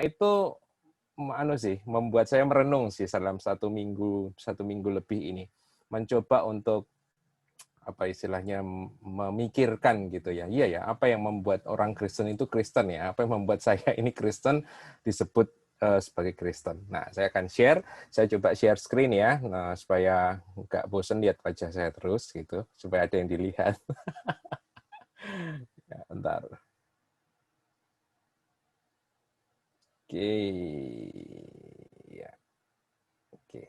itu anu sih, membuat saya merenung sih dalam satu minggu lebih ini. Mencoba untuk apa istilahnya memikirkan gitu ya. Iya ya, apa yang membuat orang Kristen itu Kristen ya? Apa yang membuat saya ini Kristen disebut sebagai Kristen. Nah, saya akan share, saya coba share screen ya, nah, supaya nggak bosen lihat wajah saya terus gitu, supaya ada yang dilihat. Ya, bentar. Oke. Ya, oke.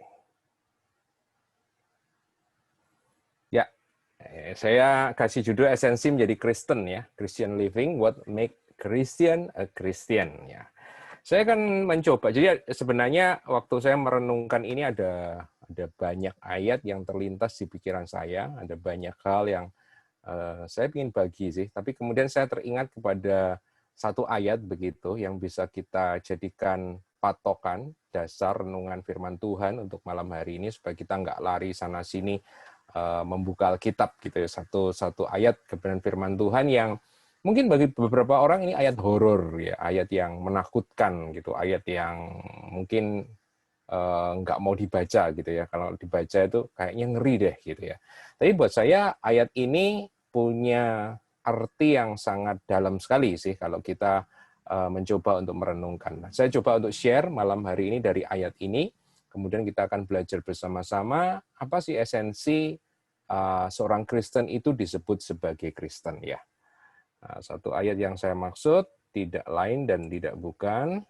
Ya, saya kasih judul esensi menjadi Kristen ya. Christian living, what make Christian a Christian ya. Saya akan mencoba. Jadi sebenarnya waktu saya merenungkan ini ada banyak ayat yang terlintas di pikiran saya, ada banyak hal yang saya ingin bagi sih. Tapi kemudian saya teringat kepada satu ayat begitu yang bisa kita jadikan patokan dasar renungan firman Tuhan untuk malam hari ini supaya kita nggak lari sana sini membuka Alkitab gitu ya. Satu ayat kebenaran firman Tuhan yang mungkin bagi beberapa orang ini ayat horor ya, ayat yang menakutkan gitu, ayat yang mungkin nggak mau dibaca gitu ya. Kalau dibaca itu kayaknya ngeri deh gitu ya. Tapi buat saya ayat ini punya arti yang sangat dalam sekali sih kalau kita mencoba untuk merenungkan. Nah, saya coba untuk share malam hari ini dari ayat ini. Kemudian kita akan belajar bersama-sama apa sih esensi seorang Kristen itu disebut sebagai Kristen ya. Nah, satu ayat yang saya maksud tidak lain dan tidak bukan.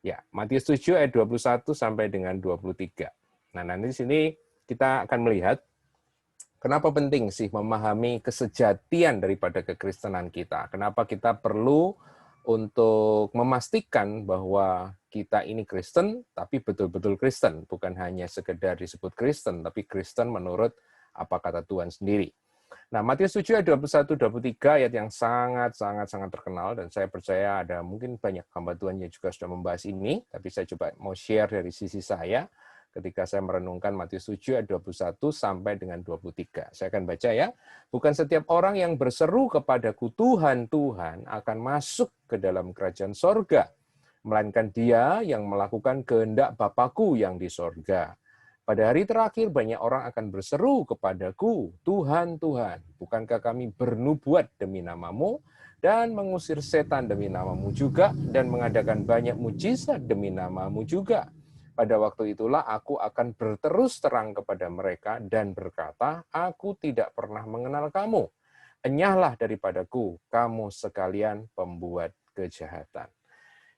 Ya, Matius 7 ayat 21 sampai dengan 23. Nah, nanti di sini kita akan melihat kenapa penting sih memahami kesejatian daripada kekristenan kita. Kenapa kita perlu untuk memastikan bahwa kita ini Kristen, tapi betul-betul Kristen. Bukan hanya sekedar disebut Kristen, tapi Kristen menurut apa kata Tuhan sendiri. Nah, Matius 7 ayat 21-23 ayat yang sangat terkenal dan saya percaya ada mungkin banyak hamba Tuhan yang juga sudah membahas ini, tapi saya coba mau share dari sisi saya ketika saya merenungkan Matius 7 ayat 21 sampai dengan 23. Saya akan baca ya. Bukan setiap orang yang berseru kepadaku Tuhan, Tuhan akan masuk ke dalam kerajaan sorga, melainkan dia yang melakukan kehendak Bapakku yang di sorga. Pada hari terakhir banyak orang akan berseru kepadaku, Tuhan, Tuhan, bukankah kami bernubuat demi namamu, dan mengusir setan demi namamu juga, dan mengadakan banyak mujizat demi namamu juga. Pada waktu itulah aku akan berterus terang kepada mereka dan berkata, aku tidak pernah mengenal kamu. Enyahlah daripadaku, kamu sekalian pembuat kejahatan.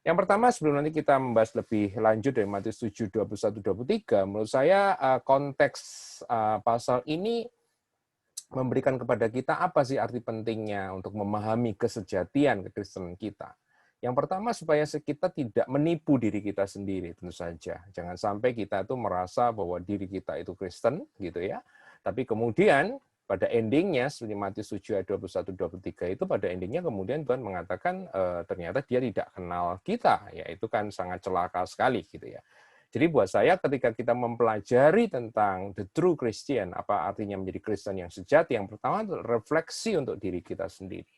Yang pertama, sebelum nanti kita membahas lebih lanjut dari Matius 7, 21-23, menurut saya konteks pasal ini memberikan kepada kita apa sih arti pentingnya untuk memahami kesejatian kekristenan kita. Yang pertama, supaya kita tidak menipu diri kita sendiri, tentu saja. Jangan sampai kita itu merasa bahwa diri kita itu Kristen, gitu ya. Tapi kemudian pada endingnya, seperti Matius 7 ayat 21-23 itu, pada endingnya kemudian Tuhan mengatakan ternyata dia tidak kenal kita. Ya, itu kan sangat celaka sekali gitu ya. Jadi buat saya ketika kita mempelajari tentang the true Christian, apa artinya menjadi Kristen yang sejati, yang pertama refleksi untuk diri kita sendiri.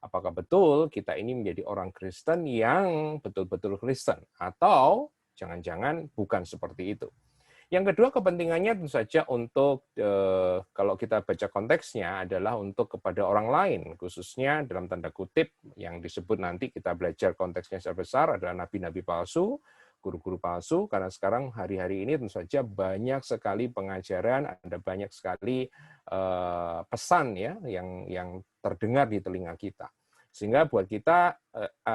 Apakah betul kita ini menjadi orang Kristen yang betul-betul Kristen? Atau jangan-jangan bukan seperti itu. Yang kedua kepentingannya tentu saja untuk, kalau kita baca konteksnya adalah untuk kepada orang lain, khususnya dalam tanda kutip yang disebut nanti kita belajar konteksnya secara besar adalah nabi-nabi palsu, guru-guru palsu, karena sekarang hari-hari ini tentu saja banyak sekali pengajaran, ada banyak sekali pesan ya yang terdengar di telinga kita. Sehingga buat kita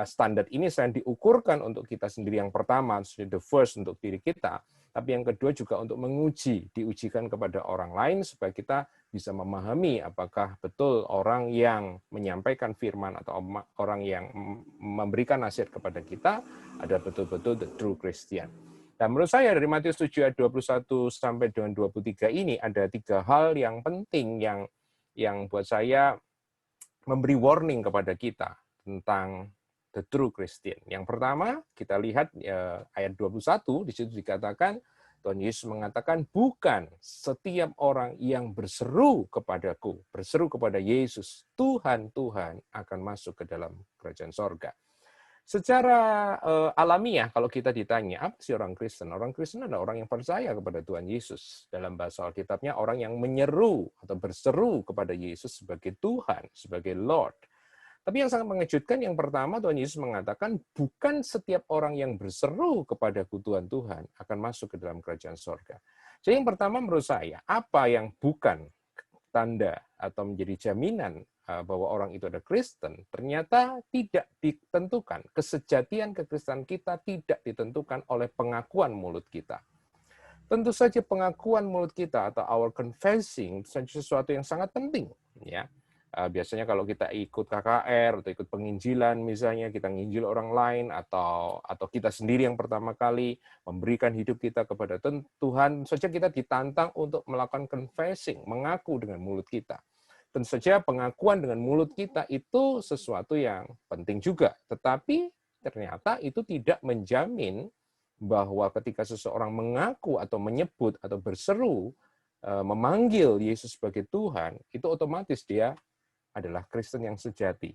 standar ini selain diukurkan untuk kita sendiri yang pertama, the first untuk diri kita, tapi yang kedua juga untuk diujikan kepada orang lain supaya kita bisa memahami apakah betul orang yang menyampaikan firman atau orang yang memberikan nasihat kepada kita ada betul-betul the true Christian. Dan menurut saya dari Matius 7 ayat 21 sampai dengan 23 ini ada 3 hal yang penting yang buat saya memberi warning kepada kita tentang the true Christian. Yang pertama, kita lihat ayat 21, di situ dikatakan, Tuhan Yesus mengatakan, bukan setiap orang yang berseru kepadaku, berseru kepada Yesus, Tuhan, Tuhan, akan masuk ke dalam kerajaan sorga. Secara alamiah kalau kita ditanya, apa sih orang Kristen? Orang Kristen adalah orang yang percaya kepada Tuhan Yesus. Dalam bahasa Alkitabnya, orang yang menyeru atau berseru kepada Yesus sebagai Tuhan, sebagai Lord. Tapi yang sangat mengejutkan, yang pertama Tuhan Yesus mengatakan, bukan setiap orang yang berseru kepadaku Tuhan Tuhan akan masuk ke dalam kerajaan sorga. Jadi yang pertama menurut saya, apa yang bukan tanda atau menjadi jaminan bahwa orang itu ada Kristen, ternyata tidak ditentukan. Kesejatian kekristenan kita tidak ditentukan oleh pengakuan mulut kita. Tentu saja pengakuan mulut kita atau our confessing sesuatu yang sangat penting, ya. Biasanya kalau kita ikut KKR atau ikut penginjilan misalnya, kita nginjil orang lain atau kita sendiri yang pertama kali memberikan hidup kita kepada Tuhan, saja kita ditantang untuk melakukan confessing, mengaku dengan mulut kita. Tentu saja pengakuan dengan mulut kita itu sesuatu yang penting juga, tetapi ternyata itu tidak menjamin bahwa ketika seseorang mengaku atau menyebut atau berseru, memanggil Yesus sebagai Tuhan, itu otomatis dia adalah Kristen yang sejati.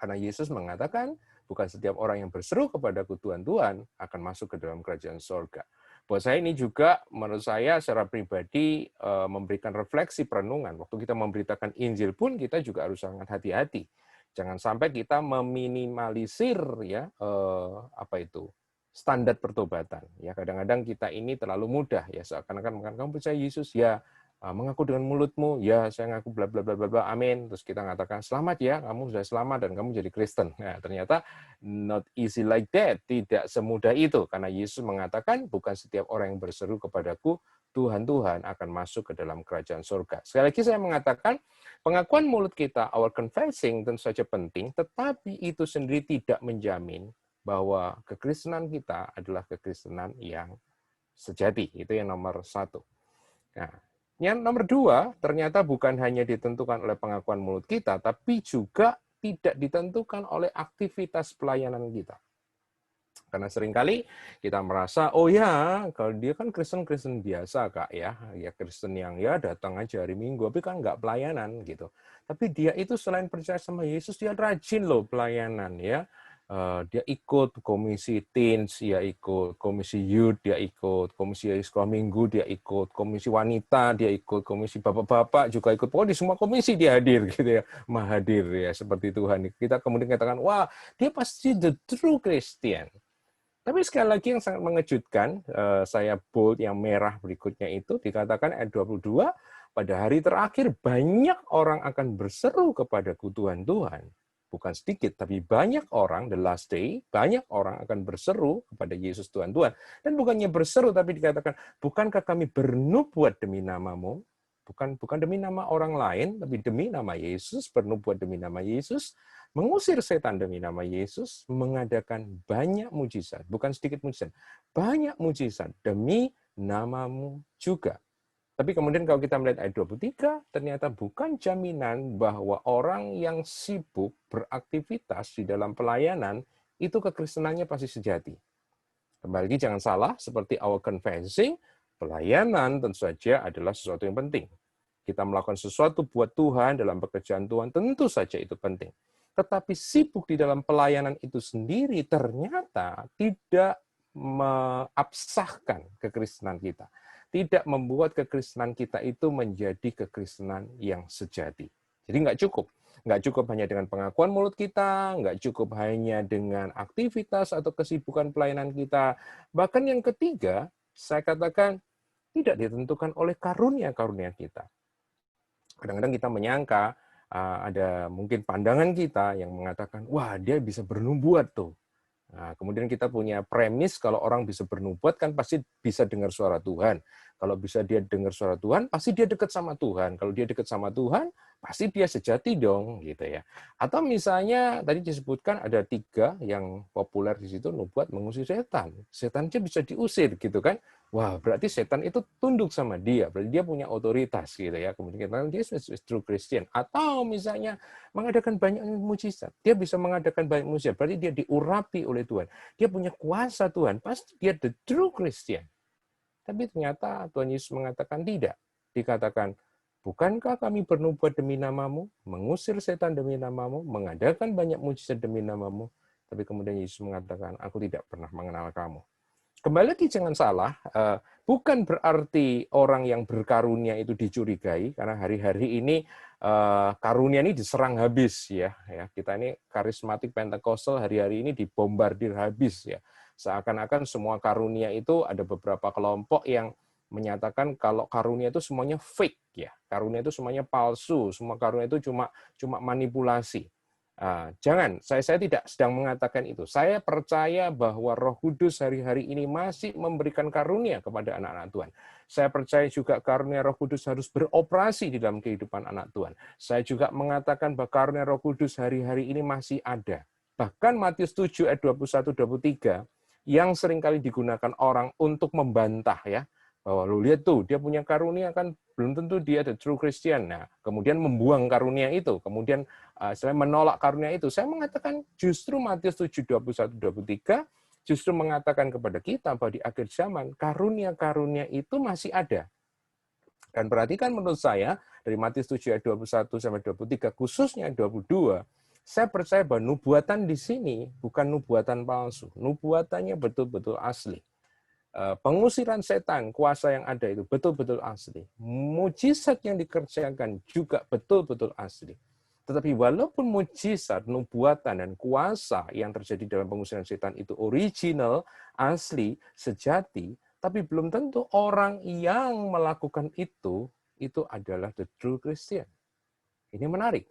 Karena Yesus mengatakan, bukan setiap orang yang berseru kepadaku Tuhan, Tuhan akan masuk ke dalam kerajaan sorga. Buat saya ini juga, menurut saya secara pribadi, memberikan refleksi perenungan. Waktu kita memberitakan Injil pun, kita juga harus sangat hati-hati. Jangan sampai kita meminimalisir ya standar pertobatan. Ya, kadang-kadang kita ini terlalu mudah ya, seakan-akan kamu percaya Yesus ya, mengaku dengan mulutmu, ya saya ngaku bla bla bla bla bla, amin. Terus kita katakan selamat ya, kamu sudah selamat dan kamu jadi Kristen. Nah, ternyata not easy like that, tidak semudah itu karena Yesus mengatakan bukan setiap orang yang berseru kepadaku Tuhan Tuhan akan masuk ke dalam kerajaan surga. Sekali lagi saya mengatakan pengakuan mulut kita, our confessing tentu saja penting, tetapi itu sendiri tidak menjamin bahwa kekristenan kita adalah kekristenan yang sejati. Itu yang nomor satu. Nah, yang nomor dua, ternyata bukan hanya ditentukan oleh pengakuan mulut kita, tapi juga tidak ditentukan oleh aktivitas pelayanan kita. Karena seringkali kita merasa, oh ya, kalau dia kan Kristen biasa, Kak, ya Kristen yang ya datang aja hari Minggu, tapi kan nggak pelayanan, gitu. Tapi dia itu selain percaya sama Yesus, dia rajin loh pelayanan, ya. Dia ikut komisi teens, dia ikut komisi youth, dia ikut komisi sekolah minggu, dia ikut komisi wanita, dia ikut komisi bapak-bapak juga ikut. Pokoknya di semua komisi dia hadir gitu ya, mahadir ya seperti Tuhan. Kita kemudian katakan, wah dia pasti the true Christian. Tapi sekali lagi yang sangat mengejutkan, saya bold yang merah berikutnya itu dikatakan ayat 22, pada hari terakhir banyak orang akan berseru kepadaku Tuhan Tuhan. Bukan sedikit, tapi banyak orang, the last day, banyak orang akan berseru kepada Yesus Tuhan Tuhan. Dan bukannya berseru, tapi dikatakan, bukankah kami bernubuat demi namamu? Bukan demi nama orang lain, tapi demi nama Yesus, bernubuat demi nama Yesus, mengusir setan demi nama Yesus, mengadakan banyak mujizat, bukan sedikit mujizat, banyak mujizat demi namamu juga. Tapi kemudian kalau kita melihat ayat 23, ternyata bukan jaminan bahwa orang yang sibuk beraktivitas di dalam pelayanan, itu kekristenannya pasti sejati. Kembali lagi jangan salah, seperti our confessing, pelayanan tentu saja adalah sesuatu yang penting. Kita melakukan sesuatu buat Tuhan dalam pekerjaan Tuhan, tentu saja itu penting. Tetapi sibuk di dalam pelayanan itu sendiri ternyata tidak mengabsahkan kekristenan kita. Tidak membuat kekristenan kita itu menjadi kekristenan yang sejati. Jadi nggak cukup. Nggak cukup hanya dengan pengakuan mulut kita, nggak cukup hanya dengan aktivitas atau kesibukan pelayanan kita. Bahkan yang ketiga, saya katakan tidak ditentukan oleh karunia-karunia kita. Kadang-kadang kita menyangka ada mungkin pandangan kita yang mengatakan, wah dia bisa bernubuat tuh. Nah, kemudian kita punya premis kalau orang bisa bernubuat kan pasti bisa dengar suara Tuhan. Kalau bisa dia dengar suara Tuhan, pasti dia dekat sama Tuhan. Kalau dia dekat sama Tuhan, pasti dia sejati dong, gitu ya. Atau misalnya tadi disebutkan ada 3 yang populer di situ, nubuat mengusir setan. Setannya bisa diusir, gitu kan. Wah, berarti setan itu tunduk sama dia, berarti dia punya otoritas, gitu ya. Kemudian kita dia true Christian. Atau misalnya mengadakan banyak mujizat. Dia bisa mengadakan banyak mujizat, berarti dia diurapi oleh Tuhan. Dia punya kuasa Tuhan, pasti dia the true Christian. Tapi ternyata Tuhan Yesus mengatakan tidak. Dikatakan, bukankah kami bernubuat demi namamu, mengusir setan demi namamu, mengadakan banyak mujizat demi namamu, Tapi kemudian Yesus mengatakan, aku tidak pernah mengenal kamu. Kembali lagi jangan salah, bukan berarti orang yang berkarunia itu dicurigai, karena hari-hari ini karunia ini diserang habis ya. Kita ini karismatik Pentakosta hari-hari ini dibombardir habis ya. Seakan-akan semua karunia itu ada beberapa kelompok yang menyatakan kalau karunia itu semuanya fake ya. Karunia itu semuanya palsu, semua karunia itu cuma manipulasi. Jangan, saya tidak sedang mengatakan itu. Saya percaya bahwa Roh Kudus hari-hari ini masih memberikan karunia kepada anak-anak Tuhan. Saya percaya juga karunia Roh Kudus harus beroperasi di dalam kehidupan anak Tuhan. Saya juga mengatakan bahwa karunia Roh Kudus hari-hari ini masih ada. Bahkan Matius 7 ayat 21-23 yang seringkali digunakan orang untuk membantah ya, bahwa lu lihat tuh dia punya karunia kan belum tentu dia the true Christian. Nah, kemudian membuang karunia itu, kemudian saya menolak karunia itu. Saya mengatakan justru Matius 7 21-23 justru mengatakan kepada kita bahwa di akhir zaman karunia-karunia itu masih ada. Dan perhatikan menurut saya dari Matius 7 ayat 21-23 khususnya 22, saya percaya bahwa nubuatan di sini bukan nubuatan palsu, nubuatannya betul-betul asli. Pengusiran setan, kuasa yang ada itu betul-betul asli. Mujizat yang dikerjakan juga betul-betul asli. Tetapi walaupun mujizat, nubuatan, dan kuasa yang terjadi dalam pengusiran setan itu original, asli, sejati, tapi belum tentu orang yang melakukan itu adalah the true Christian. Ini menarik.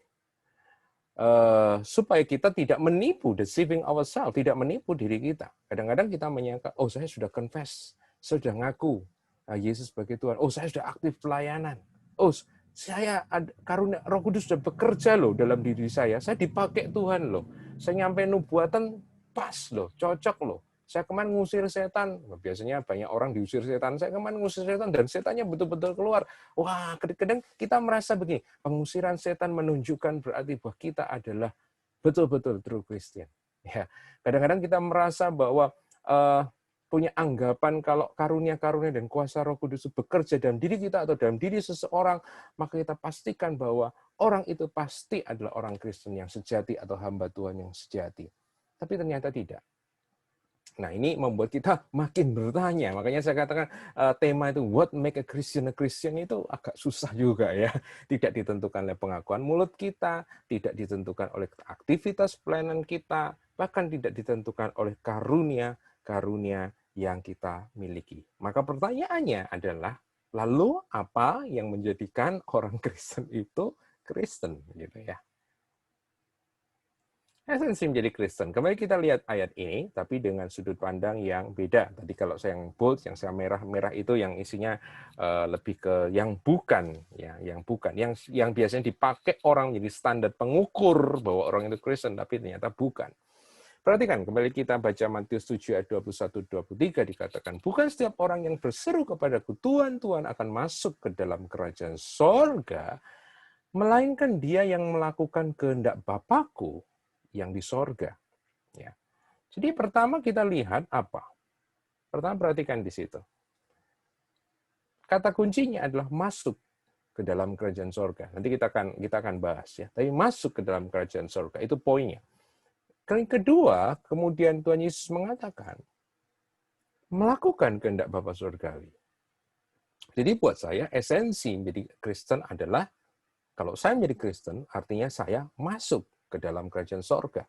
Supaya kita tidak menipu, deceiving ourselves, tidak menipu diri kita. Kadang-kadang kita menyangka, oh saya sudah confess, saya sudah ngaku Yesus sebagai Tuhan, oh saya sudah aktif pelayanan, oh saya karunia Roh Kudus sudah bekerja loh dalam diri saya dipakai Tuhan loh, saya nyampe nubuatan pas loh, cocok loh. Saya kemarin ngusir setan, biasanya banyak orang diusir setan, saya kemarin ngusir setan dan setannya betul-betul keluar. Wah, kadang-kadang kita merasa begini, pengusiran setan menunjukkan berarti bahwa kita adalah betul-betul true Christian. Ya, kadang-kadang kita merasa bahwa punya anggapan kalau karunia-karunia dan kuasa Roh Kudus bekerja dalam diri kita atau dalam diri seseorang, maka kita pastikan bahwa orang itu pasti adalah orang Kristen yang sejati atau hamba Tuhan yang sejati. Tapi ternyata tidak. Nah, ini membuat kita makin bertanya. Makanya saya katakan tema itu what make a Christian itu agak susah juga ya. Tidak ditentukan oleh pengakuan mulut kita, tidak ditentukan oleh aktivitas pelayanan kita, bahkan tidak ditentukan oleh karunia yang kita miliki. Maka pertanyaannya adalah, lalu apa yang menjadikan orang Kristen itu Kristen gitu ya? Esensi menjadi Kristen. Kembali kita lihat ayat ini, tapi dengan sudut pandang yang beda. Tadi kalau saya yang bold, yang saya merah itu yang isinya lebih ke yang bukan, ya, yang bukan, yang biasanya dipakai orang menjadi standar pengukur bahwa orang itu Kristen, tapi ternyata bukan. Perhatikan, kembali kita baca Matius 7 ayat 21-23 dikatakan, bukan setiap orang yang berseru kepadaku, Tuhan, Tuhan akan masuk ke dalam kerajaan sorga, melainkan dia yang melakukan kehendak Bapakku yang di sorga. Ya. Jadi pertama kita lihat apa? Pertama perhatikan di situ. Kata kuncinya adalah masuk ke dalam kerajaan sorga. Nanti kita akan bahas ya. Tapi masuk ke dalam kerajaan sorga itu poinnya. Yang kedua, kemudian Tuhan Yesus mengatakan melakukan kehendak Bapa surgawi. Jadi buat saya esensi menjadi Kristen adalah kalau saya menjadi Kristen artinya saya masuk ke dalam kerajaan sorga.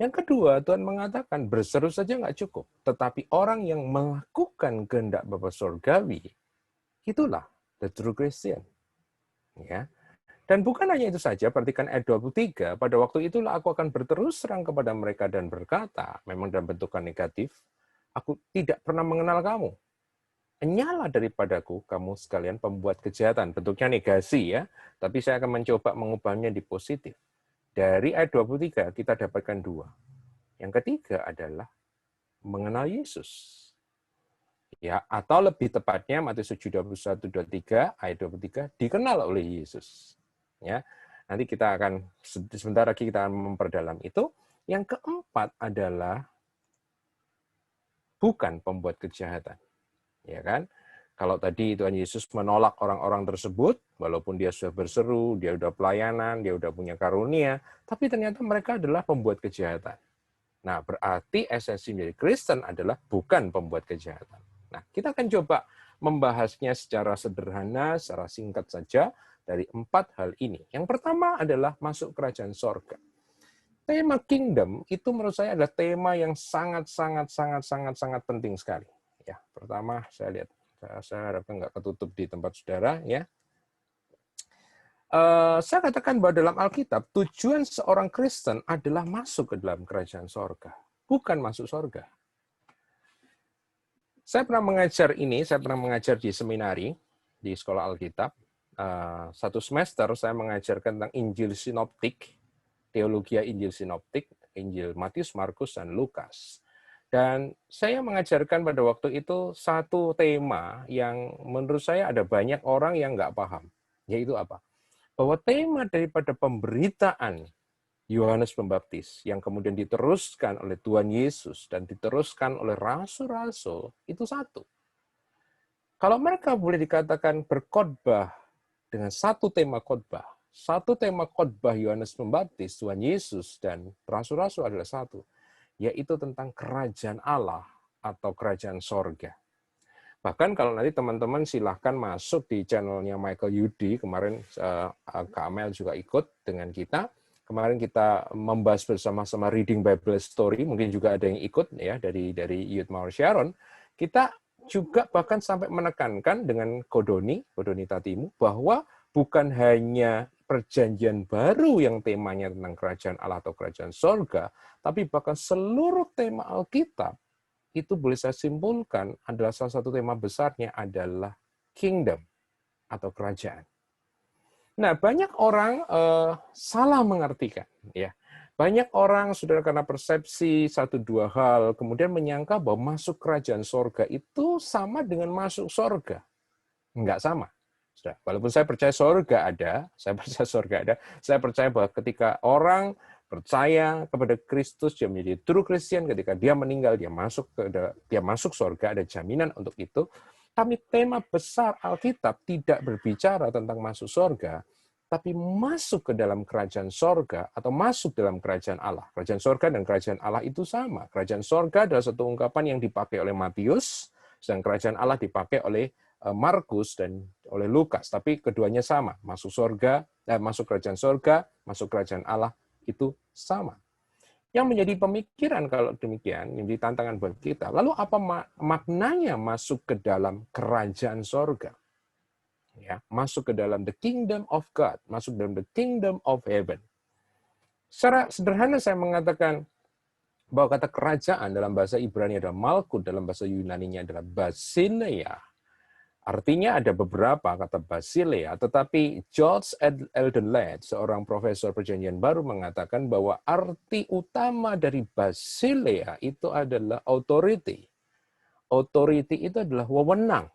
Yang kedua, Tuhan mengatakan berseru saja nggak cukup, tetapi orang yang melakukan kehendak Bapa surgawi, itulah the true Christian. Ya. Dan bukan hanya itu saja, perhatikan ayat 23, pada waktu itulah aku akan berterus terang kepada mereka dan berkata, memang dalam bentukan negatif, aku tidak pernah mengenal kamu. Nyala daripadaku, kamu sekalian pembuat kejahatan. Bentuknya negasi ya, tapi saya akan mencoba mengubahnya di positif. Dari ayat 23 kita dapatkan dua. Yang ketiga adalah mengenal Yesus. Ya, atau lebih tepatnya Matius 7 21-23 ayat 23 dikenal oleh Yesus. Ya. Nanti kita akan sebentar lagi kita akan memperdalam itu. Yang keempat adalah bukan pembuat kejahatan. Ya kan? Kalau tadi Tuhan Yesus menolak orang-orang tersebut, walaupun dia sudah berseru, dia sudah pelayanan, dia sudah punya karunia, tapi ternyata mereka adalah pembuat kejahatan. Nah, berarti esensi menjadi Kristen adalah bukan pembuat kejahatan. Nah, kita akan coba membahasnya secara sederhana, secara singkat saja dari 4 hal ini. Yang pertama adalah masuk kerajaan sorga. Tema kingdom itu menurut saya adalah tema yang sangat penting sekali. Ya, pertama saya lihat, saya harapkan nggak ketutup di tempat saudara ya. Saya katakan bahwa dalam Alkitab tujuan seorang Kristen adalah masuk ke dalam kerajaan sorga, bukan masuk sorga. Saya pernah mengajar di seminari di sekolah Alkitab. Satu semester saya mengajarkan tentang Injil Sinoptik, teologi Injil Sinoptik, Injil Matius, Markus, dan Lukas. Dan saya mengajarkan pada waktu itu satu tema yang menurut saya ada banyak orang yang nggak paham, yaitu apa? Bahwa tema daripada pemberitaan Yohanes Pembaptis yang kemudian diteruskan oleh Tuhan Yesus dan diteruskan oleh rasul-rasul itu satu. Kalau mereka boleh dikatakan berkhotbah dengan satu tema khotbah Yohanes Pembaptis, Tuhan Yesus, dan rasul-rasul adalah satu, yaitu tentang kerajaan Allah atau kerajaan sorga. Bahkan kalau nanti teman-teman silahkan masuk di channelnya Michael Yudi, kemarin Kak Amel juga ikut dengan kita. Kemarin kita membahas bersama-sama Reading Bible Story, mungkin juga ada yang ikut ya dari Youth Mawar Sharon. Kita juga bahkan sampai menekankan dengan Kodoni Tatimu, bahwa bukan hanya perjanjian baru yang temanya tentang kerajaan Allah atau kerajaan sorga, tapi bahkan seluruh tema Alkitab itu boleh saya simpulkan adalah salah satu tema besarnya adalah kingdom atau kerajaan. Nah, banyak orang salah mengartikan, ya. Banyak orang, saudara, karena persepsi satu dua hal, kemudian menyangka bahwa masuk kerajaan sorga itu sama dengan masuk sorga. Enggak sama. Saudara. Walaupun saya percaya sorga ada, saya percaya bahwa ketika orang percaya kepada Kristus, dia menjadi true Christian, ketika dia meninggal, dia masuk surga, ada jaminan untuk itu. Tapi tema besar Alkitab tidak berbicara tentang masuk surga, tapi masuk ke dalam kerajaan sorga atau masuk dalam kerajaan Allah. Kerajaan sorga dan kerajaan Allah itu sama. Kerajaan sorga adalah satu ungkapan yang dipakai oleh Matius, sedang kerajaan Allah dipakai oleh Markus dan oleh Lukas. Tapi keduanya sama. Masuk kerajaan sorga, masuk kerajaan Allah, itu sama. Yang menjadi pemikiran kalau demikian, menjadi tantangan buat kita. Lalu apa maknanya masuk ke dalam kerajaan sorga? Ya, masuk ke dalam the kingdom of God, masuk dalam the kingdom of heaven. Secara sederhana saya mengatakan bahwa kata kerajaan dalam bahasa Ibrani adalah malkut, dalam bahasa Yunani-nya adalah basileia. Artinya ada beberapa kata Basilea, tetapi George Eldon Ladd, seorang profesor perjanjian baru, mengatakan bahwa arti utama dari Basilea itu adalah authority. Authority itu adalah wewenang.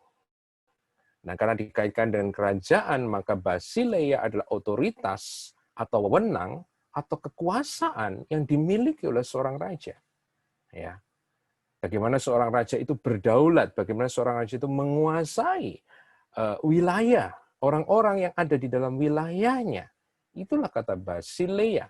Nah, karena dikaitkan dengan kerajaan, maka Basilea adalah otoritas atau wewenang atau kekuasaan yang dimiliki oleh seorang raja. Ya. Bagaimana seorang raja itu berdaulat, bagaimana seorang raja itu menguasai wilayah, orang-orang yang ada di dalam wilayahnya. Itulah kata Basilea.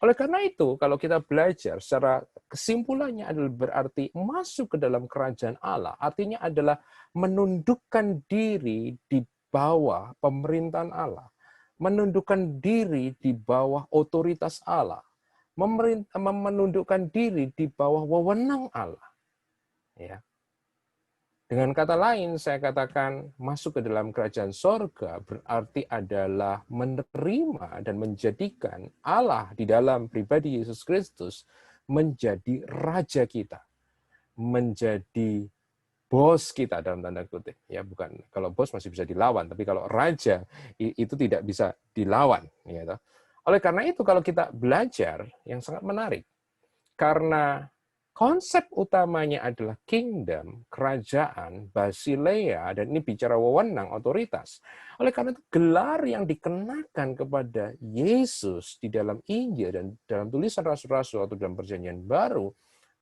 Oleh karena itu, kalau kita belajar secara kesimpulannya adalah berarti masuk ke dalam kerajaan Allah, artinya adalah menundukkan diri di bawah pemerintahan Allah, menundukkan diri di bawah otoritas Allah, menundukkan diri di bawah wewenang Allah. Ya. Dengan kata lain, saya katakan masuk ke dalam kerajaan sorga berarti adalah menerima dan menjadikan Allah di dalam pribadi Yesus Kristus menjadi raja kita, menjadi bos kita dalam tanda kutip. Ya, bukan, kalau bos masih bisa dilawan, tapi kalau raja itu tidak bisa dilawan. Ya. Oleh karena itu, kalau kita belajar yang sangat menarik, karena konsep utamanya adalah kingdom, kerajaan, Basilea, dan ini bicara wewenang, otoritas. Oleh karena itu, gelar yang dikenakan kepada Yesus di dalam Injil dan dalam tulisan rasul-rasul atau dalam perjanjian baru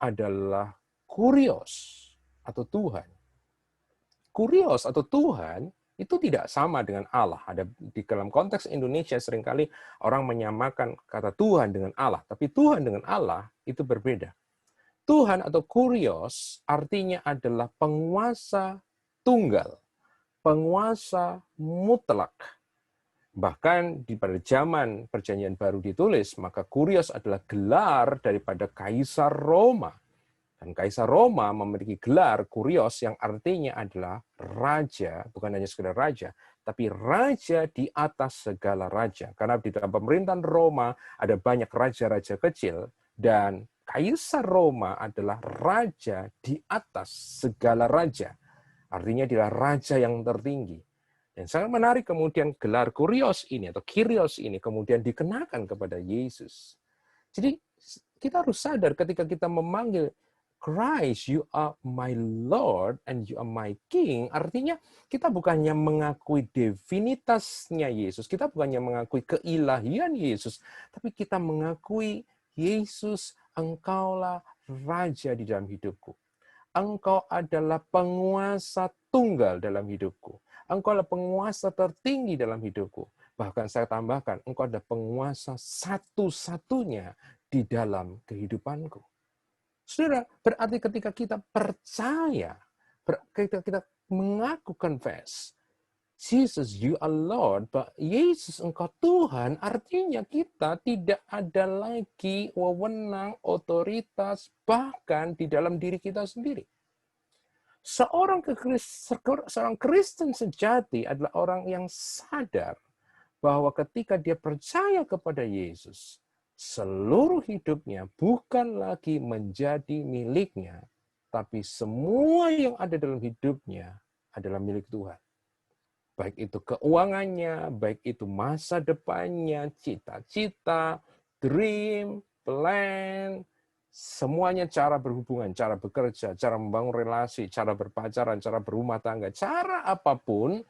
adalah kurios atau Tuhan. Kurios atau Tuhan itu tidak sama dengan Allah. Ada di dalam konteks Indonesia seringkali orang menyamakan kata Tuhan dengan Allah, tapi Tuhan dengan Allah itu berbeda. Tuhan atau kurios artinya adalah penguasa tunggal, penguasa mutlak. Bahkan pada zaman Perjanjian Baru ditulis, maka kurios adalah gelar daripada Kaisar Roma. Dan Kaisar Roma memiliki gelar kurios yang artinya adalah raja, bukan hanya sekedar raja, tapi raja di atas segala raja. Karena di dalam pemerintahan Roma ada banyak raja-raja kecil, dan Kaisar Roma adalah raja di atas segala raja. Artinya adalah raja yang tertinggi. Dan sangat menarik kemudian gelar kurios ini atau kyrios ini kemudian dikenakan kepada Yesus. Jadi kita harus sadar ketika kita memanggil Christ, you are my Lord and you are my King, artinya kita bukannya mengakui divinitasnya Yesus, kita bukannya mengakui keilahian Yesus, tapi kita mengakui Yesus, engkaulah Raja di dalam hidupku. Engkau adalah penguasa tunggal dalam hidupku. Engkau adalah penguasa tertinggi dalam hidupku. Bahkan saya tambahkan, engkau adalah penguasa satu-satunya di dalam kehidupanku. Saudara, berarti ketika kita percaya, ketika kita mengaku confess, Jesus, you are Lord, but Yesus, engkau Tuhan, artinya kita tidak ada lagi wewenang, otoritas, bahkan di dalam diri kita sendiri. Seorang Kristen sejati adalah orang yang sadar bahwa ketika dia percaya kepada Yesus, seluruh hidupnya bukan lagi menjadi miliknya, tapi semua yang ada dalam hidupnya adalah milik Tuhan. Baik itu keuangannya, baik itu masa depannya, cita-cita, dream, plan, semuanya cara berhubungan, cara bekerja, cara membangun relasi, cara berpacaran, cara berumah tangga, cara apapun,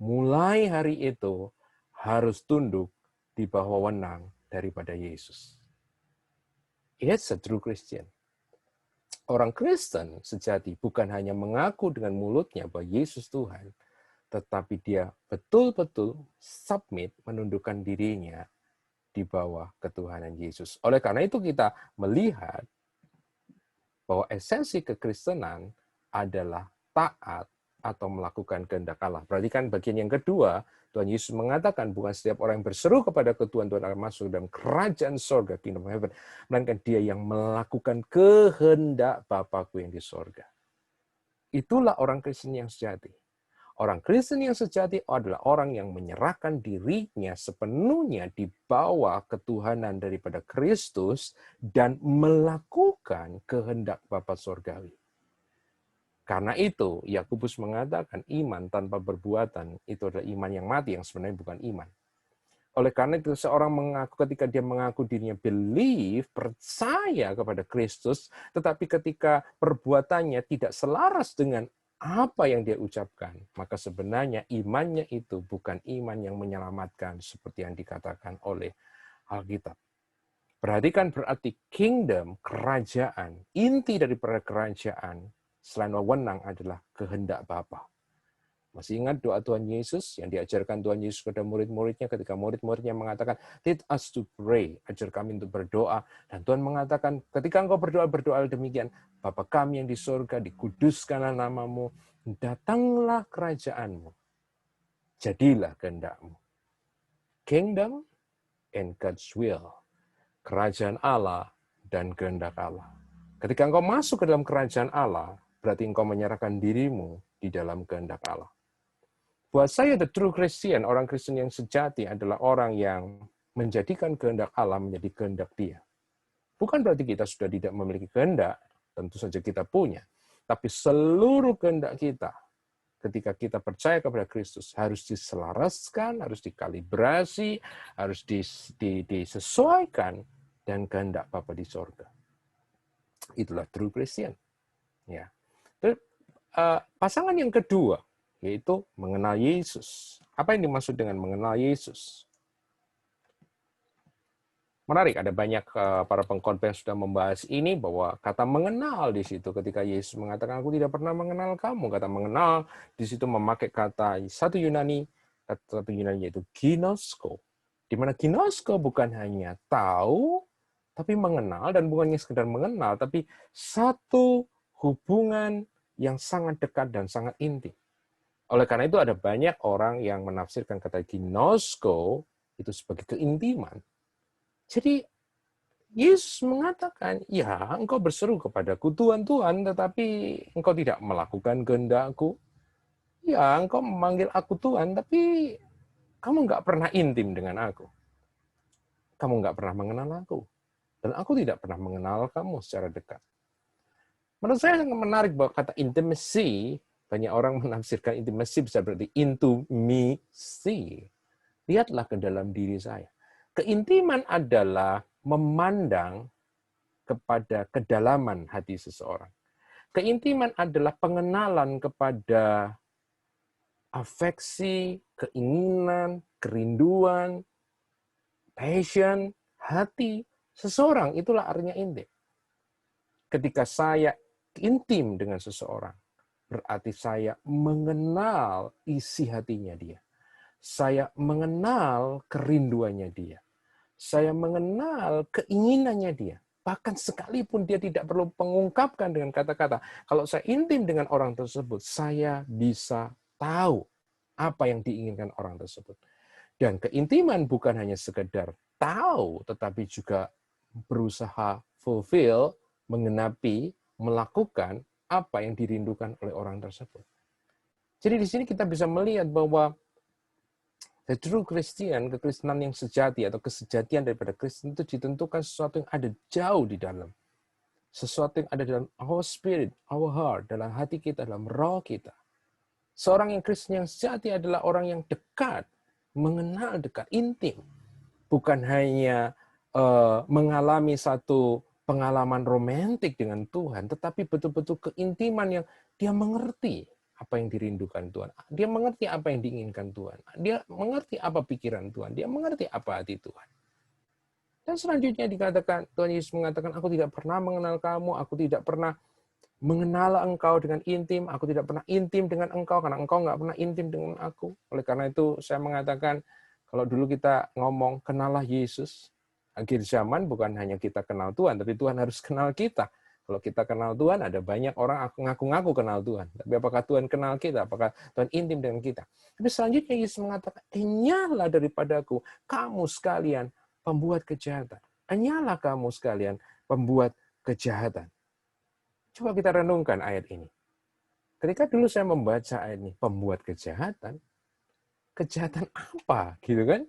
mulai hari itu harus tunduk di bawah wewenang daripada Yesus. It's a true Christian. Orang Kristen sejati bukan hanya mengaku dengan mulutnya bahwa Yesus Tuhan, tetapi dia betul-betul submit, menundukkan dirinya di bawah ketuhanan Yesus. Oleh karena itu kita melihat bahwa esensi kekristenan adalah taat atau melakukan kehendak Allah. Perhatikan bagian yang kedua, Tuhan Yesus mengatakan bukan setiap orang yang berseru kepada Tuhan Allah masuk dalam kerajaan sorga, kingdom of heaven, melainkan dia yang melakukan kehendak Bapa-Ku yang di sorga. Itulah orang Kristen yang sejati. Orang Kristen yang sejati adalah orang yang menyerahkan dirinya sepenuhnya di bawah ketuhanan daripada Kristus dan melakukan kehendak Bapa Surgawi. Karena itu, Yakobus mengatakan iman tanpa perbuatan itu adalah iman yang mati, yang sebenarnya bukan iman. Oleh karena itu, seorang mengaku ketika dia mengaku dirinya believe, percaya kepada Kristus, tetapi ketika perbuatannya tidak selaras dengan apa yang dia ucapkan, maka sebenarnya imannya itu bukan iman yang menyelamatkan seperti yang dikatakan oleh Alkitab. Perhatikan berarti kingdom, kerajaan, inti daripada kerajaan selain wewenang adalah kehendak Bapa. Masih ingat doa Tuhan Yesus yang diajarkan Tuhan Yesus kepada murid-muridnya ketika murid-muridnya mengatakan, teach us to pray, ajar kami untuk berdoa. Dan Tuhan mengatakan, ketika engkau berdoa, berdoa demikian, Bapa kami yang di surga, dikuduskanlah namamu, datanglah kerajaanmu, jadilah kehendakmu. Kingdom and God's will, kerajaan Allah dan kehendak Allah. Ketika engkau masuk ke dalam kerajaan Allah, berarti engkau menyerahkan dirimu di dalam kehendak Allah. Buat saya, the true Christian, orang Kristen yang sejati adalah orang yang menjadikan kehendak Allah menjadi kehendak dia. Bukan berarti kita sudah tidak memiliki kehendak, tentu saja kita punya. Tapi seluruh kehendak kita, ketika kita percaya kepada Kristus, harus diselaraskan, harus dikalibrasi, harus disesuaikan dengan kehendak Bapa di sorga. Itulah true Christian. Ya. Pasangan yang kedua, yaitu mengenal Yesus. Apa yang dimaksud dengan mengenal Yesus? Menarik, ada banyak para pengkhotbah yang sudah membahas ini, bahwa kata mengenal di situ ketika Yesus mengatakan, aku tidak pernah mengenal kamu. Kata mengenal di situ memakai kata satu Yunani yaitu ginosko. Di mana ginosko bukan hanya tahu, tapi mengenal, dan bukannya sekedar mengenal, tapi satu hubungan yang sangat dekat dan sangat intim. Oleh karena itu ada banyak orang yang menafsirkan kata ginosko itu sebagai keintiman. Jadi Yesus mengatakan, ya engkau berseru kepadaku Tuhan, Tuhan, tetapi engkau tidak melakukan kehendak-Ku. Ya engkau memanggil aku Tuhan, tapi kamu nggak pernah intim dengan aku. Kamu nggak pernah mengenal aku. Dan aku tidak pernah mengenal kamu secara dekat. Menurut saya sangat menarik bahwa kata intimacy, banyak orang menafsirkan intimacy bisa berarti into me see. Lihatlah ke dalam diri saya. Keintiman adalah memandang kepada kedalaman hati seseorang. Keintiman adalah pengenalan kepada afeksi, keinginan, kerinduan, passion, hati seseorang. Itulah artinya intim. Ketika saya intim dengan seseorang, berarti saya mengenal isi hatinya dia. Saya mengenal kerinduannya dia. Saya mengenal keinginannya dia. Bahkan sekalipun dia tidak perlu mengungkapkan dengan kata-kata. Kalau saya intim dengan orang tersebut, saya bisa tahu apa yang diinginkan orang tersebut. Dan keintiman bukan hanya sekedar tahu, tetapi juga berusaha fulfill, menggenapi, melakukan apa yang dirindukan oleh orang tersebut. Jadi di sini kita bisa melihat bahwa the true Christian, kekristenan yang sejati atau kesejatian daripada Kristen itu ditentukan sesuatu yang ada jauh di dalam. Sesuatu yang ada dalam our spirit, our heart, dalam hati kita, dalam roh kita. Seorang yang Kristen yang sejati adalah orang yang dekat, mengenal dekat, intim. Bukan hanya mengalami satu pengalaman romantik dengan Tuhan, tetapi betul-betul keintiman yang dia mengerti apa yang dirindukan Tuhan. Dia mengerti apa yang diinginkan Tuhan. Dia mengerti apa pikiran Tuhan. Dia mengerti apa hati Tuhan. Dan selanjutnya dikatakan, Tuhan Yesus mengatakan, aku tidak pernah mengenal kamu, aku tidak pernah mengenal engkau dengan intim, aku tidak pernah intim dengan engkau, karena engkau nggak pernah intim dengan aku. Oleh karena itu, saya mengatakan, kalau dulu kita ngomong, kenallah Yesus, akhir zaman bukan hanya kita kenal Tuhan, tapi Tuhan harus kenal kita. Kalau kita kenal Tuhan, ada banyak orang ngaku-ngaku kenal Tuhan. Tapi apakah Tuhan kenal kita? Apakah Tuhan intim dengan kita? Tapi selanjutnya Yesus mengatakan, enyahlah daripadaku, kamu sekalian pembuat kejahatan. Enyahlah kamu sekalian pembuat kejahatan. Coba kita renungkan ayat ini. Ketika dulu saya membaca ayat ini, pembuat kejahatan apa? Gitu kan?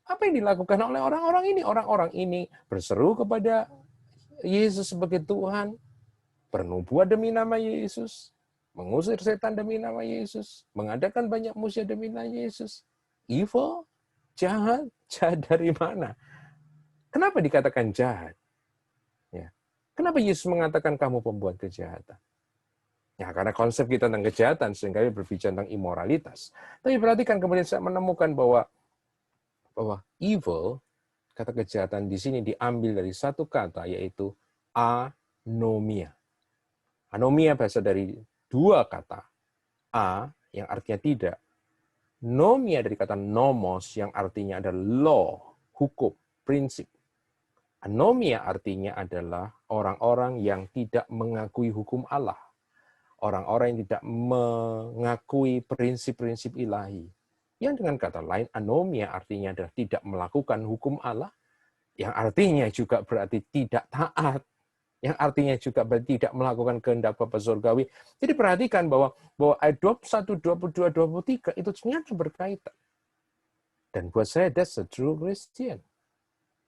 Apa yang dilakukan oleh orang-orang ini? Orang-orang ini berseru kepada Yesus sebagai Tuhan, bernubuat demi nama Yesus, mengusir setan demi nama Yesus, mengadakan banyak mujizat demi nama Yesus. Evil, jahat, jahat dari mana? Kenapa dikatakan jahat? Ya. Kenapa Yesus mengatakan kamu pembuat kejahatan? Ya, karena konsep kita tentang kejahatan seringkali berbicara tentang imoralitas. Tapi perhatikan kemudian saya menemukan bahwa evil, kata kejahatan di sini diambil dari satu kata, yaitu anomia. Anomia berasal dari dua kata. A, yang artinya tidak. Nomia dari kata nomos, yang artinya adalah law, hukum, prinsip. Anomia artinya adalah orang-orang yang tidak mengakui hukum Allah. Orang-orang yang tidak mengakui prinsip-prinsip ilahi. Yang dengan kata lain, anomia artinya adalah tidak melakukan hukum Allah, yang artinya juga berarti tidak taat, yang artinya juga berarti tidak melakukan kehendak Bapa Surgawi. Jadi perhatikan bahwa ayat 21, 22, 23 itu ternyata berkaitan. Dan buat saya, that's a true Christian.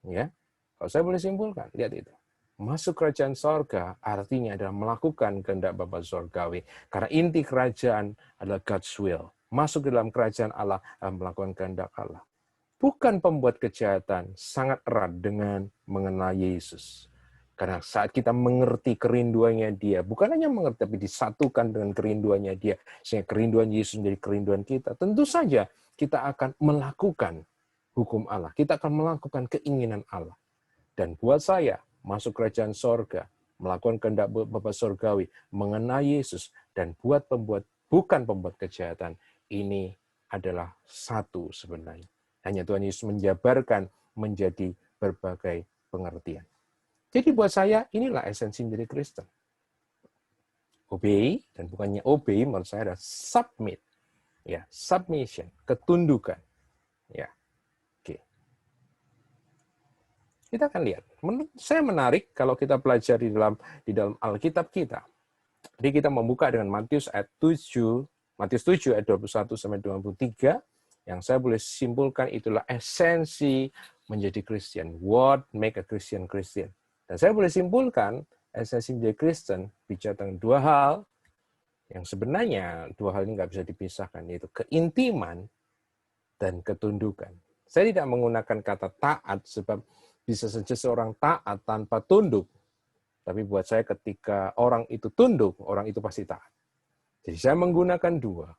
Ya, kalau saya boleh simpulkan, lihat itu. Masuk kerajaan sorga artinya adalah melakukan kehendak Bapa Surgawi. Karena inti kerajaan adalah God's will. Masuk dalam kerajaan Allah adalah melakukan kehendak Allah. Bukan pembuat kejahatan, sangat erat dengan mengenal Yesus. Karena saat kita mengerti kerinduannya dia, bukan hanya mengerti, tapi disatukan dengan kerinduannya dia, sehingga kerinduan Yesus menjadi kerinduan kita. Tentu saja kita akan melakukan hukum Allah. Kita akan melakukan keinginan Allah. Dan buat saya, masuk kerajaan sorga, melakukan kehendak Bapa Surgawi, mengenal Yesus, dan bukan pembuat kejahatan, ini adalah satu sebenarnya. Hanya Tuhan Yesus menjabarkan menjadi berbagai pengertian. Jadi buat saya, inilah esensi menjadi Kristen. Obey, dan bukannya obey, menurut saya adalah submit. Ya, submission, ketundukan. Ya, oke. Kita akan lihat. Menurut saya menarik kalau kita pelajari di dalam Alkitab kita. Jadi kita membuka dengan Matius ayat 7, Matius 7 ayat 21 sampai 23, yang saya boleh simpulkan itulah esensi menjadi Kristen. What make a Christian Christian? Dan saya boleh simpulkan esensi menjadi Kristen bicara tentang dua hal yang sebenarnya dua hal ini nggak bisa dipisahkan, yaitu keintiman dan ketundukan. Saya tidak menggunakan kata taat sebab bisa saja seorang taat tanpa tunduk. Tapi buat saya ketika orang itu tunduk, orang itu pasti taat. Jadi saya menggunakan dua.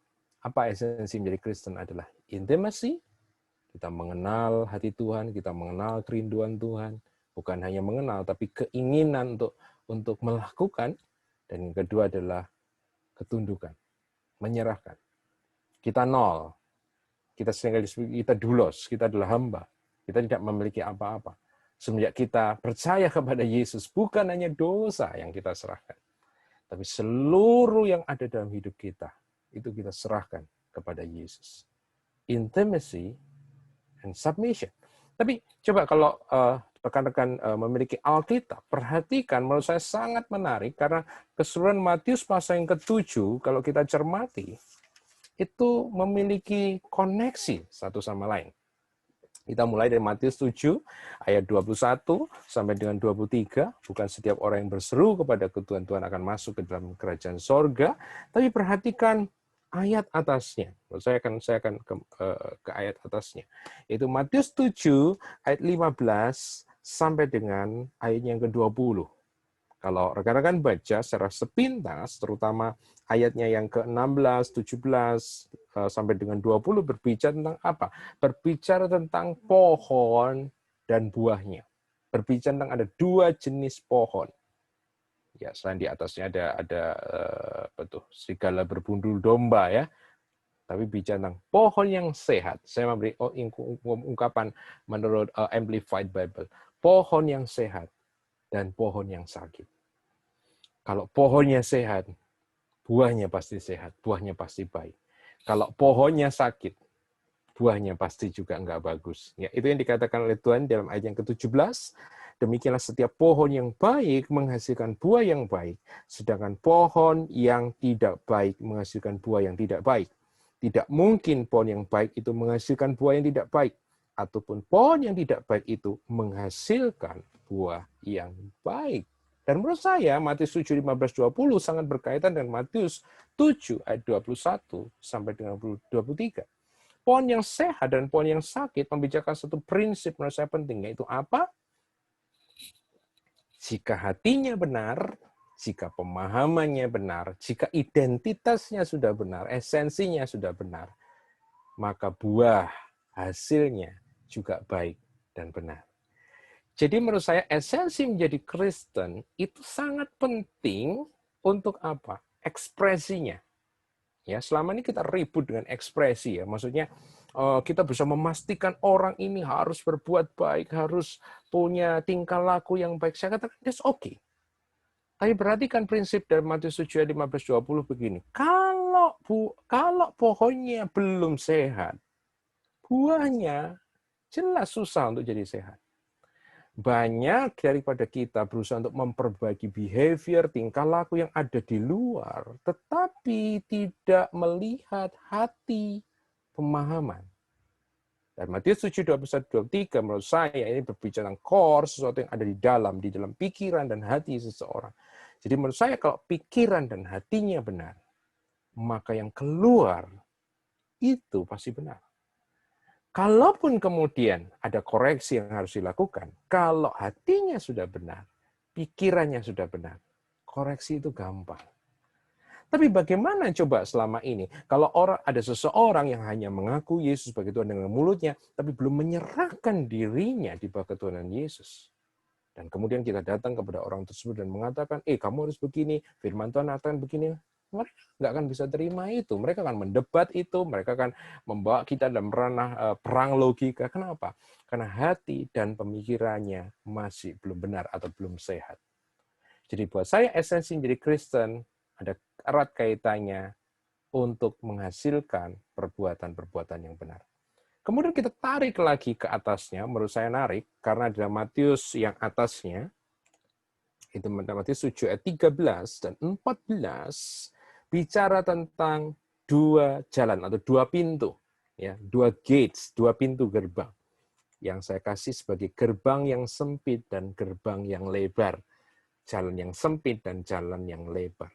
Apa esensi menjadi Kristen adalah intimacy, kita mengenal hati Tuhan, kita mengenal kerinduan Tuhan, bukan hanya mengenal, tapi keinginan untuk melakukan. Dan yang kedua adalah ketundukan, menyerahkan. Kita nol, kita dulos, kita adalah hamba, kita tidak memiliki apa-apa. Semenjak kita percaya kepada Yesus, bukan hanya dosa yang kita serahkan, tapi seluruh yang ada dalam hidup kita, itu kita serahkan kepada Yesus. Intimacy and submission. Tapi coba kalau rekan-rekan memiliki Alkitab, perhatikan menurut saya sangat menarik, karena keseluruhan Matius pasal yang ke-7, kalau kita cermati, itu memiliki koneksi satu sama lain. Kita mulai dari Matius 7 ayat 21 sampai dengan 23. Bukan setiap orang yang berseru kepada Tuhan akan masuk ke dalam kerajaan sorga, tapi perhatikan ayat atasnya. Saya akan ke ayat atasnya. Yaitu Matius 7 ayat 15 sampai dengan ayat yang ke-20. Kalau rekan-rekan baca secara sepintas, terutama ayatnya yang ke-16, 17, sampai dengan 20 berbicara tentang apa? Berbicara tentang pohon dan buahnya. Berbicara tentang ada dua jenis pohon. Ya, selain di atasnya ada serigala berbundul domba ya. Tapi bicara tentang pohon yang sehat. Saya memberi ungkapan menurut Amplified Bible. Pohon yang sehat dan pohon yang sakit. Kalau pohonnya sehat, buahnya pasti sehat, buahnya pasti baik. Kalau pohonnya sakit, buahnya pasti juga enggak bagus. Ya, itu yang dikatakan oleh Tuhan dalam ayat yang ke-17. Demikianlah setiap pohon yang baik menghasilkan buah yang baik, sedangkan pohon yang tidak baik menghasilkan buah yang tidak baik. Tidak mungkin pohon yang baik itu menghasilkan buah yang tidak baik, ataupun pohon yang tidak baik itu menghasilkan buah yang baik. Dan menurut saya, Matius 7, 15, 20 sangat berkaitan dengan Matius 7 ayat 21 sampai dengan 23. Pohon yang sehat dan pohon yang sakit membicarakan satu prinsip menurut saya penting, yaitu apa? Jika hatinya benar, jika pemahamannya benar, jika identitasnya sudah benar, esensinya sudah benar, maka buah hasilnya juga baik dan benar. Jadi menurut saya esensi menjadi Kristen itu sangat penting untuk apa? Ekspresinya. Ya, selama ini kita ribut dengan ekspresi ya. Maksudnya kita bisa memastikan orang ini harus berbuat baik, harus punya tingkah laku yang baik. Saya katakan that's okay. Tapi perhatikan prinsip dari Matius 7 ayat 15-20 begini. Kalau pohonnya belum sehat, buahnya jelas susah untuk jadi sehat. Banyak daripada kita berusaha untuk memperbaiki behavior, tingkah laku yang ada di luar, tetapi tidak melihat hati, pemahaman. Dan Matius 7, 21-23 menurut saya ini berbicara tentang core, sesuatu yang ada di dalam pikiran dan hati seseorang. Jadi menurut saya kalau pikiran dan hatinya benar, maka yang keluar itu pasti benar. Kalaupun kemudian ada koreksi yang harus dilakukan, kalau hatinya sudah benar, pikirannya sudah benar, koreksi itu gampang. Tapi bagaimana coba selama ini, kalau ada seseorang yang hanya mengaku Yesus sebagai Tuhan dengan mulutnya, tapi belum menyerahkan dirinya di bawah ketuhanan Yesus. Dan kemudian kita datang kepada orang tersebut dan mengatakan, kamu harus begini, firman Tuhan akan begini. Mereka nggak akan bisa terima itu. Mereka akan mendebat itu, mereka akan membawa kita dalam ranah perang logika. Kenapa? karena hati dan pemikirannya masih belum benar atau belum sehat. Jadi buat saya esensi menjadi Kristen ada erat kaitannya untuk menghasilkan perbuatan-perbuatan yang benar. Kemudian kita tarik lagi ke atasnya, menurut saya narik, karena dalam Matius yang atasnya, itu Matius 7 ayat 13 dan 14, bicara tentang dua jalan atau dua pintu, ya, dua gates, dua pintu gerbang yang saya kasih sebagai gerbang yang sempit dan gerbang yang lebar. Jalan yang sempit dan jalan yang lebar.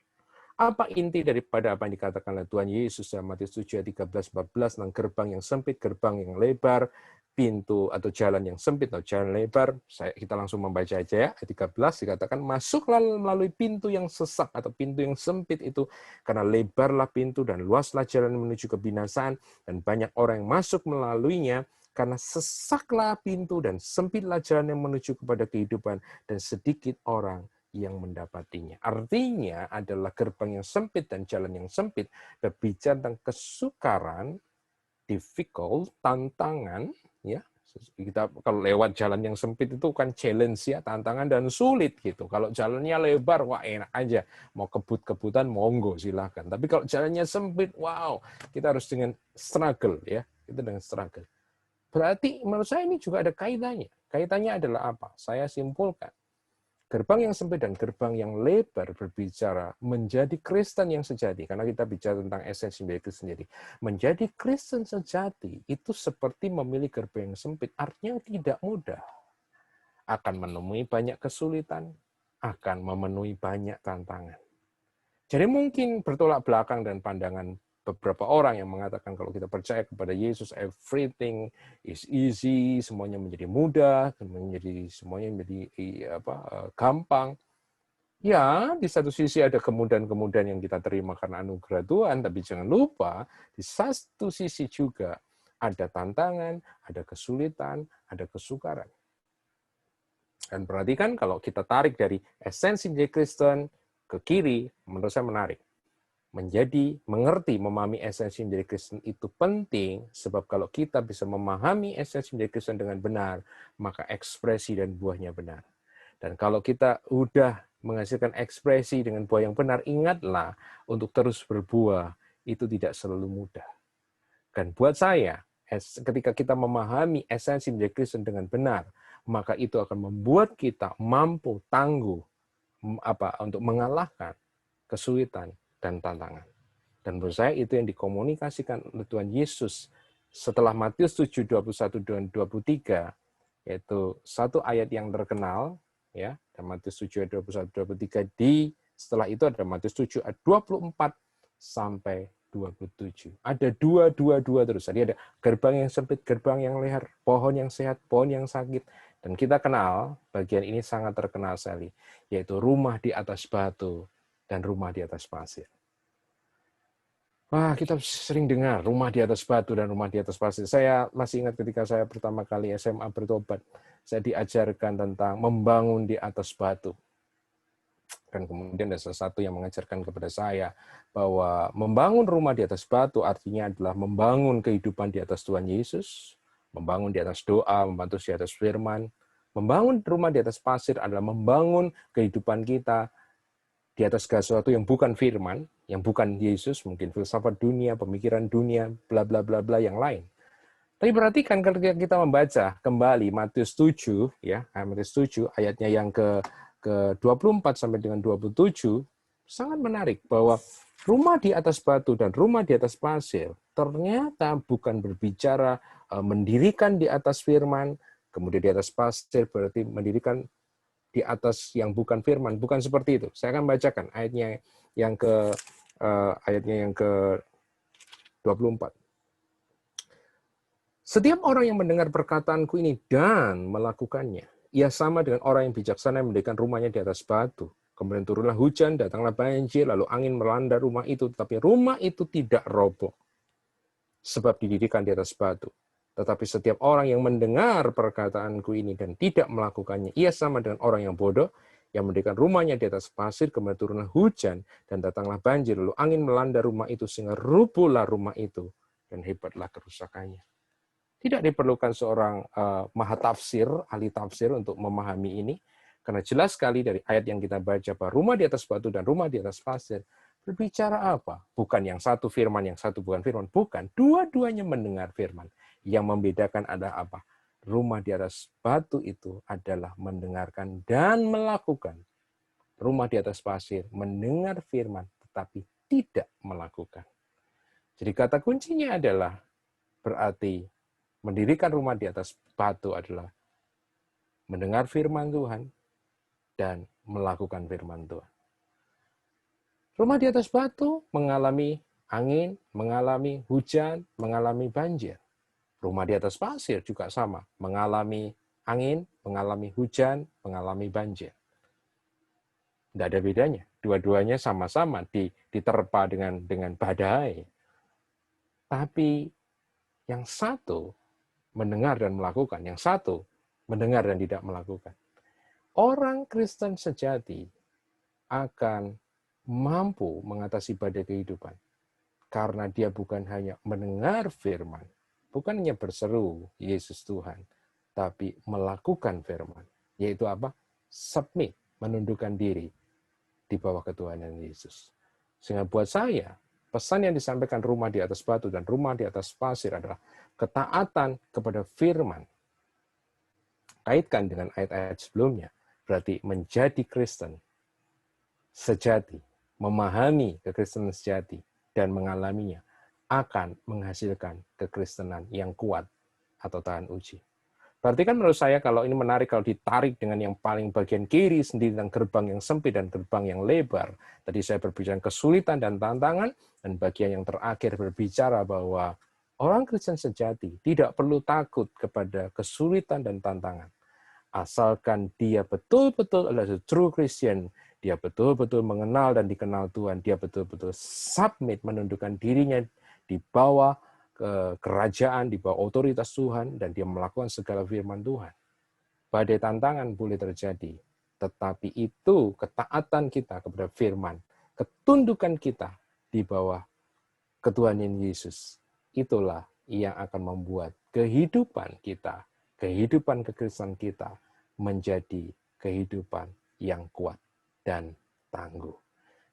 Apa inti daripada apa yang dikatakan oleh Tuhan Yesus dalam Matius 7 ayat 13-14 tentang gerbang yang sempit, gerbang yang lebar, pintu atau jalan yang sempit atau jalan lebar? Kita langsung membaca aja ya. Ayat 13 dikatakan, masuklah melalui pintu yang sesak atau pintu yang sempit itu, karena lebarlah pintu dan luaslah jalan menuju kebinasaan, dan banyak orang yang masuk melaluinya. Karena sesaklah pintu dan sempitlah jalan yang menuju kepada kehidupan, dan sedikit orang yang mendapatinya. Artinya adalah gerbang yang sempit dan jalan yang sempit berbicara tentang kesukaran, difficult, tantangan, ya. Kita kalau lewat jalan yang sempit itu kan challenge ya, tantangan dan sulit gitu. Kalau jalannya lebar, wah enak aja. Mau kebut-kebutan, monggo silahkan. Tapi kalau jalannya sempit, wow, kita harus dengan struggle ya. Kita dengan struggle. Berarti menurut saya ini juga ada kaitannya. Kaitannya adalah apa? Saya simpulkan. Gerbang yang sempit dan gerbang yang lebar berbicara menjadi Kristen yang sejati. Karena kita bicara tentang esensi menjadi Kristen sendiri. Menjadi Kristen sejati itu seperti memilih gerbang yang sempit. Artinya tidak mudah. Akan menemui banyak kesulitan. Akan memenuhi banyak tantangan. Jadi mungkin bertolak belakang dan pandangan beberapa orang yang mengatakan kalau kita percaya kepada Yesus, everything is easy, semuanya menjadi mudah, semuanya menjadi gampang. Ya, di satu sisi ada kemudahan-kemudahan yang kita terima karena anugerah Tuhan, tapi jangan lupa di satu sisi juga ada tantangan, ada kesulitan, ada kesukaran. Dan perhatikan kalau kita tarik dari esensi menjadi Kristen ke kiri, menurut saya menarik. Mengerti, memahami esensi menjadi Kristen itu penting, sebab kalau kita bisa memahami esensi menjadi Kristen dengan benar, maka ekspresi dan buahnya benar. Dan kalau kita udah menghasilkan ekspresi dengan buah yang benar, ingatlah, untuk terus berbuah, itu tidak selalu mudah. Dan buat saya, ketika kita memahami esensi menjadi Kristen dengan benar, maka itu akan membuat kita mampu, tangguh, untuk mengalahkan kesulitan dan tantangan. Dan menurut saya itu yang dikomunikasikan oleh Tuhan Yesus setelah Matius 7, 21 dan 23, yaitu satu ayat yang terkenal, ya, dan Matius 7 ayat 21 23, setelah itu ada Matius 7 ayat 24 sampai 27. Ada dua terus. Jadi ada gerbang yang sempit, gerbang yang lebar, pohon yang sehat, pohon yang sakit. Dan kita kenal, bagian ini sangat terkenal sekali, yaitu rumah di atas batu dan rumah di atas pasir. Wah, kita sering dengar rumah di atas batu dan rumah di atas pasir. Saya masih ingat ketika saya pertama kali SMA bertobat, saya diajarkan tentang membangun di atas batu. Dan kemudian ada sesuatu yang mengajarkan kepada saya bahwa membangun rumah di atas batu artinya adalah membangun kehidupan di atas Tuhan Yesus, membangun di atas doa, membantu di atas firman. Membangun rumah di atas pasir adalah membangun kehidupan kita di atas sesuatu yang bukan firman, yang bukan Yesus, mungkin filsafat dunia, pemikiran dunia, bla bla bla bla yang lain. Tapi perhatikan ketika kita membaca kembali Matius 7, ya, Matius 7 ayatnya yang ke 24 sampai dengan 27, sangat menarik bahwa rumah di atas batu dan rumah di atas pasir ternyata bukan berbicara mendirikan di atas firman, kemudian di atas pasir berarti mendirikan di atas yang bukan firman, bukan seperti itu. Saya akan bacakan ayatnya yang ke 24. Setiap orang yang mendengar perkataanku ini dan melakukannya, ia sama dengan orang yang bijaksana yang mendirikan rumahnya di atas batu. Kemudian turunlah hujan, datanglah banjir, lalu angin melanda rumah itu, tetapi rumah itu tidak roboh, sebab didirikan di atas batu. Tetapi setiap orang yang mendengar perkataanku ini dan tidak melakukannya, ia sama dengan orang yang bodoh, yang mendirikan rumahnya di atas pasir, kemudian turunlah hujan, dan datanglah banjir, lalu angin melanda rumah itu, sehingga rubuhlah rumah itu, dan hebatlah kerusakannya. Tidak diperlukan seorang mahatafsir, ahli tafsir untuk memahami ini, karena jelas sekali dari ayat yang kita baca bahwa rumah di atas batu dan rumah di atas pasir berbicara apa? Bukan yang satu firman, yang satu bukan firman. Bukan, dua-duanya mendengar firman. Yang membedakan ada apa? Rumah di atas batu itu adalah mendengarkan dan melakukan. Rumah di atas pasir mendengar firman, tetapi tidak melakukan. Jadi kata kuncinya adalah berarti mendirikan rumah di atas batu adalah mendengar firman Tuhan dan melakukan firman Tuhan. Rumah di atas batu mengalami angin, mengalami hujan, mengalami banjir. Rumah di atas pasir juga sama, mengalami angin, mengalami hujan, mengalami banjir. Tidak ada bedanya. Dua-duanya sama-sama diterpa dengan badai. Tapi yang satu mendengar dan melakukan, yang satu mendengar dan tidak melakukan. Orang Kristen sejati akan mampu mengatasi badai kehidupan karena dia bukan hanya mendengar firman, bukan hanya berseru Yesus Tuhan, tapi melakukan firman, yaitu apa? Submit, menundukkan diri di bawah ketuhanan Yesus. Sehingga buat saya, pesan yang disampaikan rumah di atas batu dan rumah di atas pasir adalah ketaatan kepada firman. Kaitkan dengan ayat-ayat sebelumnya, berarti menjadi Kristen sejati, memahami kekristenan sejati, dan mengalaminya, akan menghasilkan kekristenan yang kuat atau tahan uji. Berarti kan menurut saya kalau ini menarik, kalau ditarik dengan yang paling bagian kiri sendiri tentang gerbang yang sempit dan gerbang yang lebar. Tadi saya berbicara kesulitan dan tantangan, dan bagian yang terakhir berbicara bahwa orang Kristen sejati tidak perlu takut kepada kesulitan dan tantangan. Asalkan dia betul-betul adalah true Christian, dia betul-betul mengenal dan dikenal Tuhan, dia betul-betul submit, menundukkan dirinya di bawah kerajaan, di bawah otoritas Tuhan, dan dia melakukan segala firman Tuhan. Badai tantangan boleh terjadi, tetapi itu ketaatan kita kepada firman, ketundukan kita di bawah ketuhanan Yesus, itulah yang akan membuat kehidupan kita, kehidupan kekristenan kita menjadi kehidupan yang kuat dan tangguh.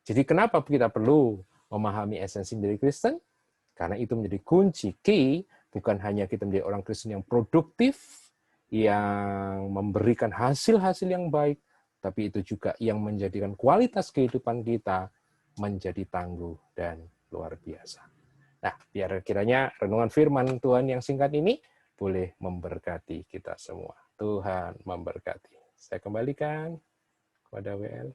Jadi kenapa kita perlu memahami esensi menjadi Kristen? Karena itu menjadi kunci, key, bukan hanya kita menjadi orang Kristen yang produktif, yang memberikan hasil-hasil yang baik, tapi itu juga yang menjadikan kualitas kehidupan kita menjadi tangguh dan luar biasa. Nah, biar kiranya renungan firman Tuhan yang singkat ini boleh memberkati kita semua. Tuhan memberkati. Saya kembalikan kepada WL.